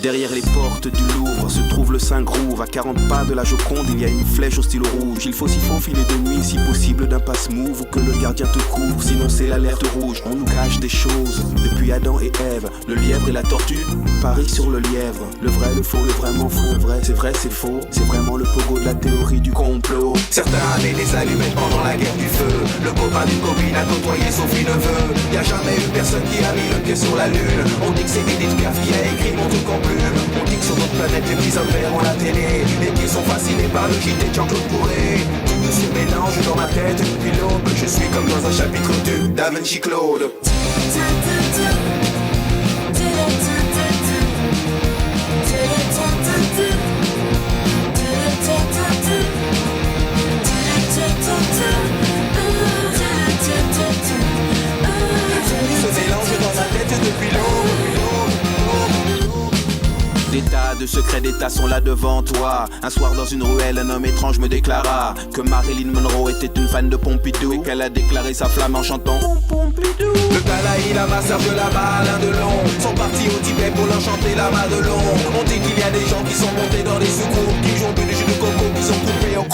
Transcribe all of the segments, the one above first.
Derrière les portes du Louvre se trouve le Saint-Groove. À 40 pas de la Joconde, il y a une flèche au stylo rouge. Il faut s'y faufiler de nuit, si possible d'un passe-move, ou que le gardien te couvre, sinon c'est l'alerte rouge. On nous cache des choses, depuis Adam et Ève. Le lièvre et la tortue, Paris sur le lièvre. Le vrai, le faux, le vraiment faux. Le vrai, c'est faux. C'est vraiment le pogo de la théorie du complot. Certains avaient des allumettes pendant la guerre du feu. Le copain d'une copine a côtoyé Sophie Neveu. Y'a jamais eu personne qui a mis le pied sur la lune. On dit que c'est Edith Piaf qui a écrit mon truc en plume. On dit que sur notre planète les petits hommes verts ont la télé et qu'ils sont fascinés par le JT de Jean-Claude Bourré. Tout se mélange dans ma tête depuis l'aube. Je suis comme dans un chapitre du Da Vinci Claude. Se mélange dans ma tête depuis l'aube. Des tas de secrets d'État sont là devant toi. Un soir dans une ruelle, un homme étrange me déclara que Marilyn Monroe était une fan de Pompidou et qu'elle a déclaré sa flamme en chantant Pompidou. Le Dalai Lama, Serge Lama, Alain Delon sont partis au Tibet pour leur chanter la Madelon. On dit qu'il y a des gens qui sont montés dans les secours, qui jouent bu du jus de coco, qui sont coupés au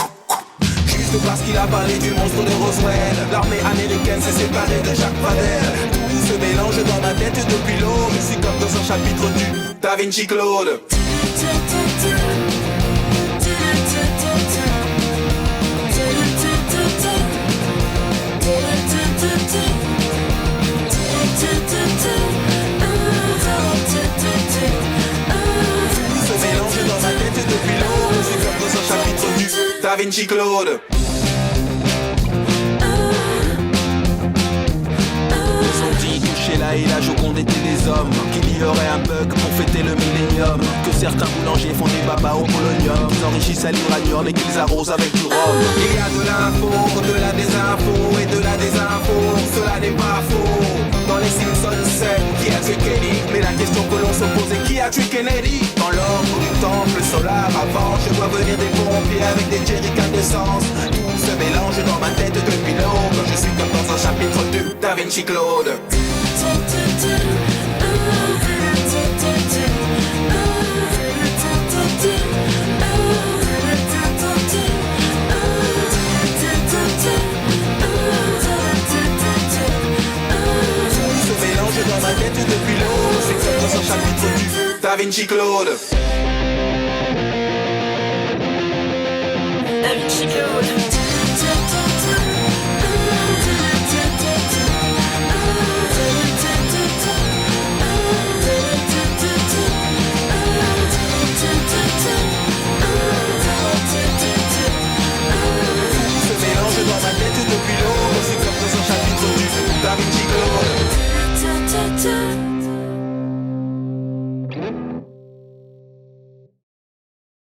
juste parce qu'il a parlé du monstre de Roswell. L'armée américaine s'est séparée de Jacques Pradel. Tout se mélange dans ma tête depuis l'aube. Je suis comme dans un chapitre du Da Vinci Claude. Se mélange dans ma tête depuis l'aube. Je suis comme dans un chapitre du Da Vinci Claude. Sheila et la Joconde étaient des hommes, qu'il y aurait un bug pour fêter le millénium, que certains boulangers font des babas au polonium, qu'ils enrichissent à l'uranium et qu'ils arrosent avec du rhum. Il y a de l'info, de la désinfo et de la désinfo, cela n'est pas faux. Dans les Simpsons c'est qui a tué Kelly, mais la question que l'on se pose est qui a tué Kennedy. Dans l'ordre du temple solaire avant, je vois venir des pompiers avec des jerrycans d'essence. Tout se mélange dans ma tête depuis l'aube. Je suis comme dans un chapitre du Da Vinci Claude. Se mélange dans ma tête depuis l'aube. C'est comme dans un chapitre du Da Vinci Claude. Da Vinci Claude. Dans ma tête depuis l'aube, c'est comme dans un chapitre du Da Vinci Claude.